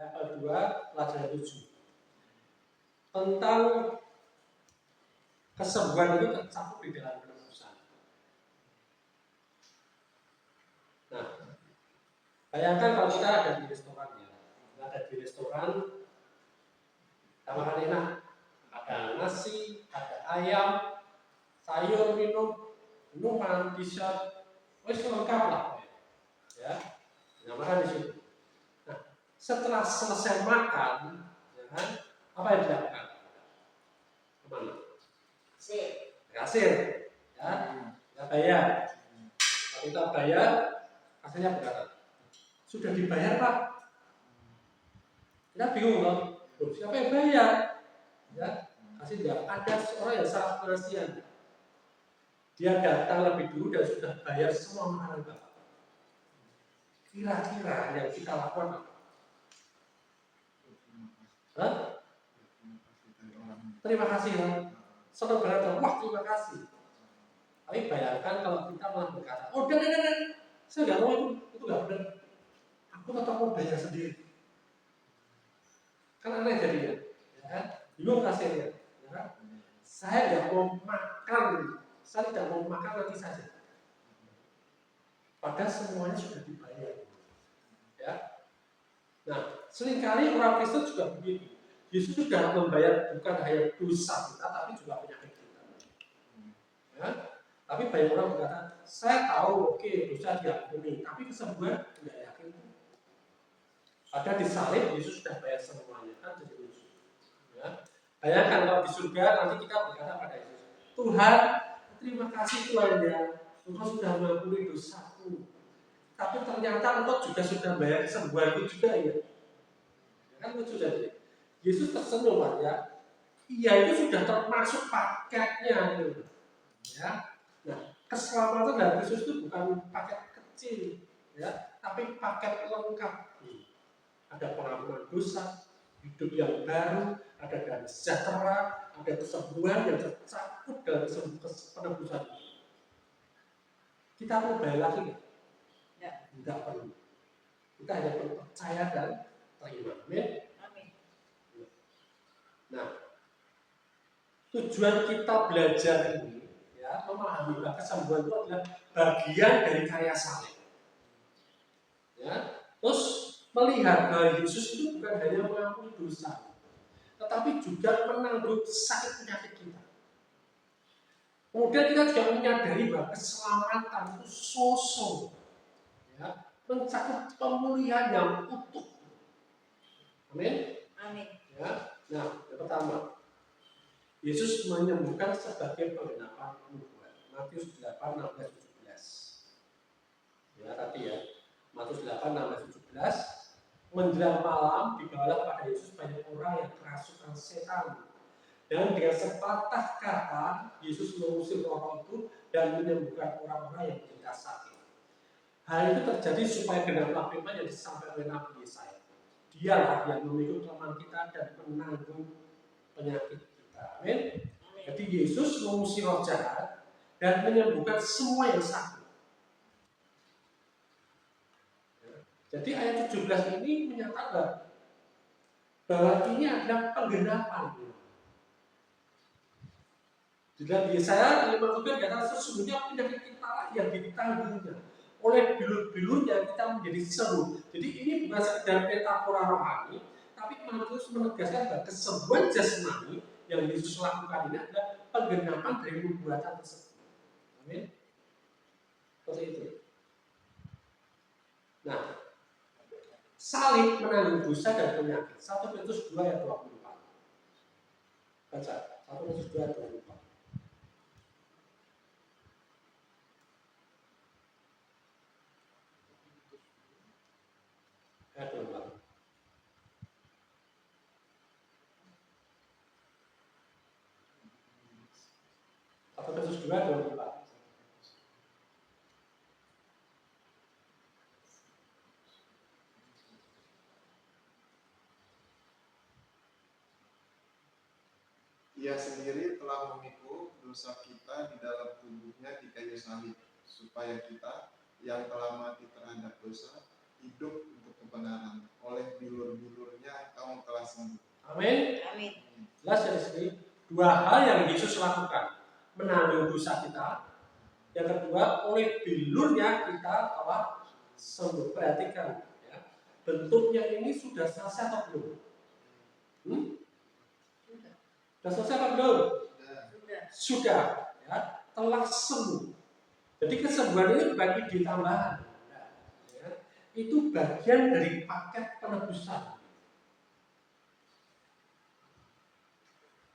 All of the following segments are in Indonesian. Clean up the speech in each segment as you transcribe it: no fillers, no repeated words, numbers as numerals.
level 2, pelajaran 7. Tentang kesembuhan itu tercakup di dalam penebusan. Nah, bayangkan kalau kita ada di restoran ya, ada di restoran, kita makan enak, ada nasi, ada ayam, sayur, minuman, dessert, wes lengkap lah, ya, kita makan di situ. Nah, setelah selesai makan, ya kan, apa yang dilakukan? Kemana? Kasir, ya, kita bayar. Kalau kita bayar, kasirnya berkata, sudah dibayar Pak. Kita bingung loh, siapa yang bayar? Ya, kasih tidak ada seorang yang sangat perhatian. Dia datang lebih dulu dan sudah bayar semua makanan Bapak. Kira-kira yang kita lakukan apa? Hah? Terima kasih ya. Senang berkata, wah terima kasih. Tapi bayangkan kalau kita malah berkata, oh dan, saya nggak mau itu nggak benar. Aku tetap mau bayar sendiri. Kan aneh jadinya, ya kan? Bingung kasirnya, ya kan? Saya nggak mau makan, saya tidak mau makan nanti saja. Padahal semuanya sudah dibayar, ya. Nah, seringkali orang Kristen juga begitu. Yesus sudah membayar bukan hanya dosa kita, tapi juga penyakit kita. Ya? Tapi banyak orang berkata, saya tahu, oke, dosa diampuni, tapi kesembuhan tidak yakin. Ada di salib Yesus sudah bayar semuanya, kan jadi lucu. Ya. Bayangkan kalau di surga nanti kita berkata pada Yesus, Tuhan, terima kasih Tuhan ya, Engkau sudah mengampuni dosaku. Tapi ternyata Engkau juga sudah bayar kesembuhanku juga ya. Kan lucu jadi. Yesus tersenyum ya. Iya itu sudah termasuk paketnya gitu. Ya. Nah, keselamatan dari Yesus itu bukan paket kecil, ya, tapi paket lengkap. Ada pengampunan dosa, hidup yang baru, ada damai sejahtera, ada kesembuhan yang tercakup dalam penebusan. Kita mau bayar lagi nggak? Ya, tidak perlu. Kita hanya perlu percaya dan terima. Amin. Nah, tujuan kita belajar ini, ya, memahami bahwa kesembuhan itu adalah bagian dari karya salib. Ya, terus melihat bahwa Yesus itu bukan hanya mengampuni dosa, tetapi juga menanggung sakit penyakit kita. Kemudian kita juga menyadari bahwa keselamatan itu sosok, ya, mencakup pemulihan yang utuh. Amin. Amin. Ya. Nah, yang pertama, Yesus menyembuhkan sebagai penggenapan nubuat. Matius 8, 16, 17. Ya, tadi ya. Matius 8, 16, 17. Menjelang malam dibawalah pada Yesus banyak orang yang kerasukan setan. Dan dengan sepatah kata Yesus mengusir roh itu dan menyembuhkan orang-orang yang tidak sakit. Hal itu terjadi supaya genaplah firman yang disampaikan oleh Nabi Yesaya. Dialah yang memikul kelemahan kita dan menanggung penyakit kita. Amin. Jadi Yesus mengusir roh jahat dan menyembuhkan semua yang sakit. Jadi ayat 17 ini menyatakan bahwa ini adalah penggenapan. Di dalam Yesaya 53 dikatakan sesungguhnya penyakit kita lah yang ditanggungnya. Oleh bilur-bilurnya kita menjadi sembuh. Jadi ini bukan sekedar metafora rohani, tapi Matius menegaskan bahwa kesembuhan jasmani yang Yesus lakukan ini adalah penggenapan dari nubuatan tersebut. Amin. Seperti itu. Nah, salib menanggung dosa dan penyakit. 1 Petrus 2 ayat 24. Baca 1 Petrus 2 ayat 24. Ayat 24. Atau Petrus 2 ayat 24. Ia sendiri telah memikul dosa kita di dalam tubuhnya di kayu salib, supaya kita yang telah mati terhadap dosa, hidup untuk kebenaran. Oleh bilur-bilurnya kamu telah sembuh. Amin. Amin. Jelas ya di sini. Dua hal yang Yesus lakukan, menanggung dosa kita. Yang kedua, oleh bilurnya kita telah sembuh. Perhatikan, ya. Bentuknya ini sudah selesai atau belum? Sudah selesai atau belum? Sudah, ya, telah sembuh. Jadi kesembuhan ini bagi ditambahan. Ya, itu bagian dari paket penebusan.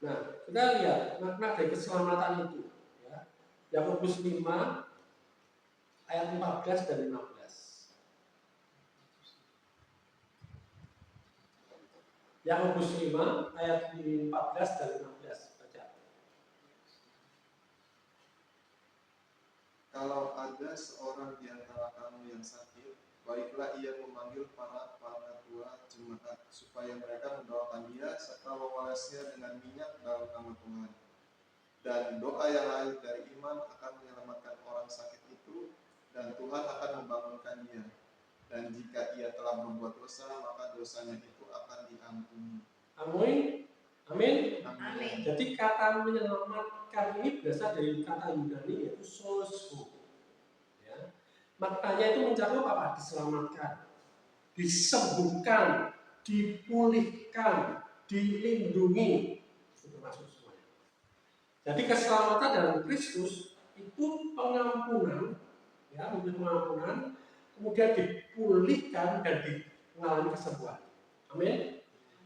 Nah, kita lihat makna dari keselamatan itu. Ya. Yakobus 5 ayat 14 dan 15. Yakobus 5 ayat 14 dan 15. Baca. Kalau ada seorang di antara kamu yang sakit, baiklah ia memanggil para tua jemaat supaya mereka mendoakan dia serta mengolesnya dengan minyak dalam nama Tuhan. Dan doa yang lahir dari iman akan menyelamatkan orang sakit itu, dan Tuhan akan membangunkan dia. Dan jika ia telah berbuat dosa, maka dosanya itu akan diampuni. Amin. Amin. Amin. Jadi kata menyelamatkan ini berasal dari kata Yunani yaitu sozo. Ya. Maknanya itu mencakup apa? Diselamatkan, disembuhkan, dipulihkan, dilindungi. Itu termasuk semuanya. Jadi keselamatan dalam Kristus itu pengampunan, ya, untuk pengampunan, kemudian dipulihkan dan mengalami kesembuhan. Amin.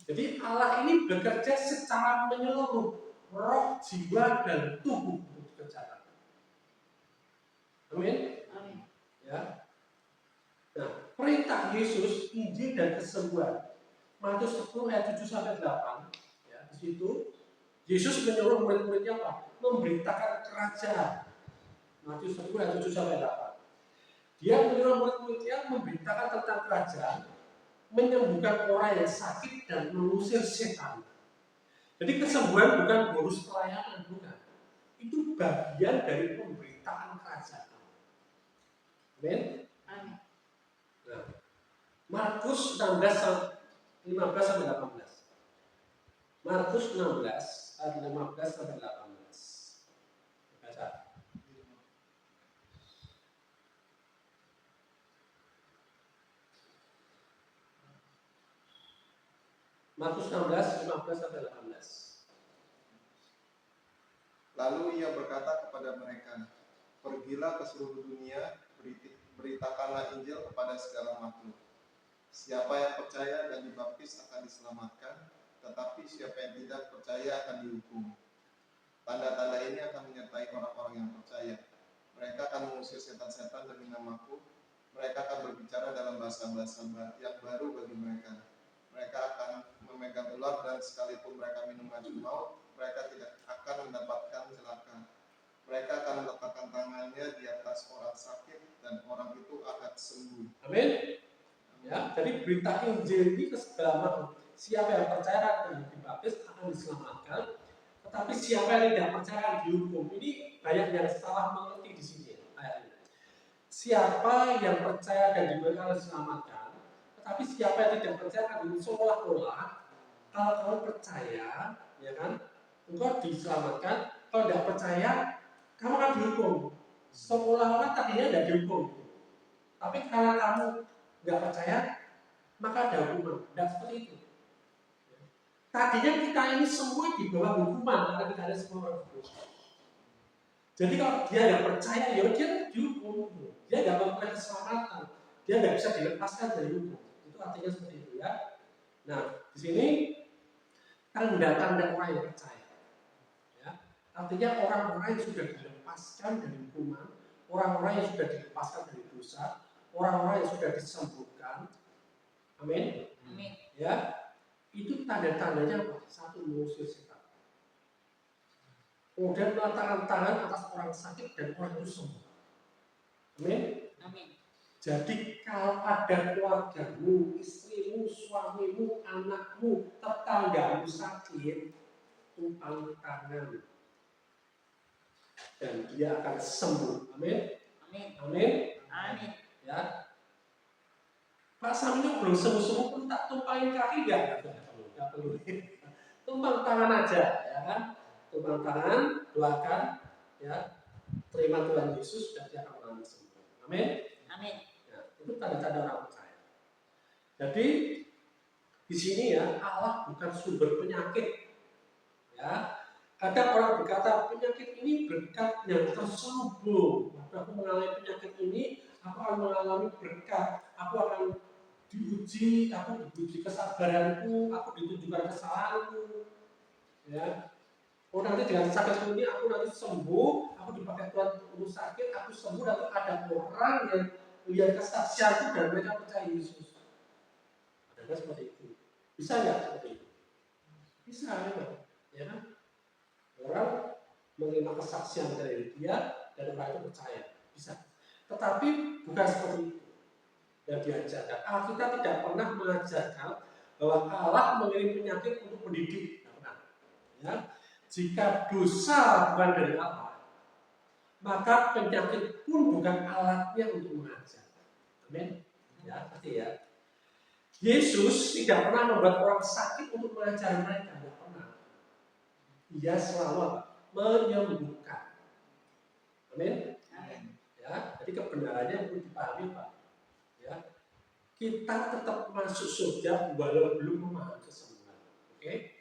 Jadi Allah ini bekerja secara menyeluruh, roh, jiwa, dan tubuh untuk bekerja. Amin. Amin. Ya. Nah, perintah Yesus, Injil dan kesembuhan. Matius 10 ayat 7 sampai 8. Ya, di situ Yesus menyuruh murid-muridnya apa? Memberitakan kerajaan. Matius 10 ayat 7 sampai 8. Dia menyuruh murid-muridnya memberitakan tentang kerajaan, menyembuhkan orang yang sakit dan mengusir setan. Jadi kesembuhan bukan bonus pelayanan, bukan. Itu bagian dari pemberitaan kerajaan. Amin. Amin. Nah, Markus 16 15 sampai 18. Markus 16 ayat 15 sampai 18. Baca. Markus 16 15 sampai 18. Lalu ia berkata kepada mereka, pergilah ke seluruh dunia, beritakanlah Injil kepada segala makhluk. Siapa yang percaya dan dibaptis akan diselamatkan, tetapi siapa yang tidak percaya akan dihukum. Tanda-tanda ini akan menyertai orang-orang yang percaya. Mereka akan mengusir setan-setan demi namaku. Mereka akan berbicara dalam bahasa-bahasa yang baru bagi mereka. Mereka akan memegang ular, dan sekalipun mereka minum racun maut, mereka tidak akan mendapatkan celaka. Mereka akan meletakkan tangannya di atas orang sakit, dan orang itu akan sembuh. Amin. Ya, jadi berita Injil ini ke segala makhluk. Siapa yang percaya dan dibaptis akan diselamatkan, tetapi siapa yang tidak percaya akan dihukum. Ini banyak yang salah mengerti di sini ayat ini. Siapa yang percaya dan dibaptis akan diselamatkan, tetapi siapa yang tidak percaya akan dihukum. Seolah-olah kalau kamu percaya, ya kan, engkau diselamatkan. Kalau tidak percaya, kamu akan dihukum. Seolah-olah tadinya tidak dihukum, tapi karena kamu nggak percaya, maka ada hukuman. Tidak seperti itu. Tadinya kita ini semua di bawah hukuman karena kita ada semua orang berdosa. Jadi kalau dia nggak percaya, ya dia dihukum. Dia nggak memperoleh keselamatan. Dia nggak bisa dilepaskan dari hukum. Itu artinya seperti itu, ya. Nah, di sini tanda-tanda orang yang percaya. Ya. Artinya orang-orang yang sudah dilepaskan dari hukuman, orang-orang yang sudah dilepaskan dari dosa, orang-orang yang sudah disembuhkan. Amin. Amin. Ya, itu tanda-tandanya apa? Satu, mengusir setan. Kemudian meletakkan tangan atas orang sakit dan orang itu sembuh. Amin. Amin. Jadi kalau ada keluargamu, istrimu, suamimu, anakmu, tetanggamu sakit, tumpang tangan dan dia akan sembuh. Amin. Amin. Amin. Amin. Ya. Pak Samuel belum sembuh-sembuh pun tak tumpangin kaki nggak perlu. Tumpang tangan aja, ya kan? Tumpang tangan, doakan, ya. Terima Tuhan Yesus dan dia akan mengalami sembuh. Amin. Amin. Ya, itu tanda-tanda orang percaya. Jadi di sini ya Allah bukan sumber penyakit. Ya, kadang orang berkata penyakit ini berkat yang terselubung. Aku mengalami penyakit ini, aku akan mengalami berkat. Aku akan diuji kesabaranku, aku ditunjukkan kesalahanku. Ya, oh nanti dengan sakit ini aku nanti sembuh, aku dipakai Tuhan untuk sakit, aku sembuh, nanti ada orang yang lihat kesaksianku dan mereka percaya Yesus. Ada seperti itu. Bisa nggak seperti itu? Bisa, ya kan? Orang menerima kesaksian dari dia dan orang itu percaya, bisa. Tetapi bukan seperti itu yang diajarkan. Alkitab tidak pernah mengajarkan bahwa Allah mengirim penyakit untuk mendidik. Tidak pernah. Ya. Jika dosa bukan dari Allah, maka penyakit pun bukan alatnya untuk mengajar. Amin. Ya, pasti ya. Yesus tidak pernah membuat orang sakit untuk mengajar mereka, tidak pernah. Ia selalu menyembuhkan. Amin. Ya, jadi kebenarannya perlu dipahami, Pak. Ya, kita tetap masuk surga walau belum memahami kesembuhan. Oke?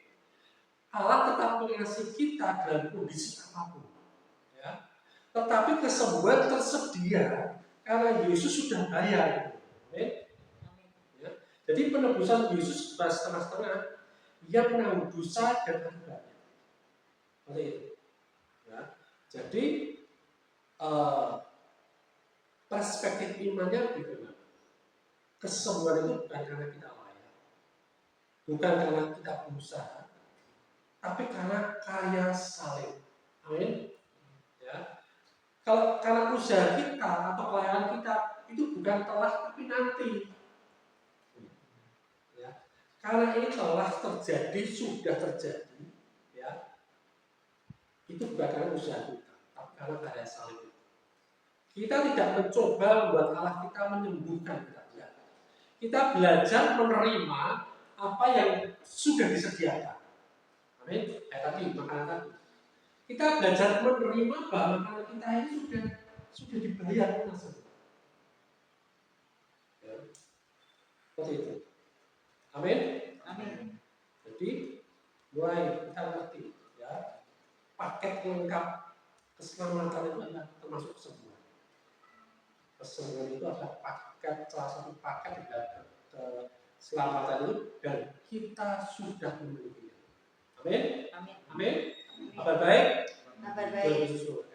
Allah tetap mengasihi kita dalam kondisi apapun. Ya. Tetapi kesembuhan tersedia karena Yesus sudah bayar. Amin. Ya. Jadi penebusan Yesus bukan setengah-setengah. Ia menanggung dosa dan akibatnya. Seperti itu. Ya. Jadi perspektif imannya bagaimana? Kesembuhan itu bukan karena kita layak, bukan karena kita berusaha, tapi karena karya salib. Amin. Ya. Kalau karena usaha kita atau pelayanan kita itu bukan telah tapi nanti. Ya. Karena ini telah terjadi, sudah terjadi, ya. Itu bukan karena usaha kita, tapi karena karya salib. Kita tidak mencoba membuat Allah kita menyembuhkan kita. Kita belajar menerima apa yang sudah disediakan. Amin. Tadi makanan tadi. Kita belajar menerima bahwa makanan kita ini sudah dibayar lunas. Ya. Seperti itu. Amin. Amin. Jadi mulai kita ngerti, ya, paket lengkap keselamatan itu adalah termasuk kesembuhan. Kesembuhan itu adalah paket, salah satu paket dari keselamatan itu, dan kita sudah memilikinya. Amin. Amin. Amin. Kabar baik. Kabar baik. Yesus.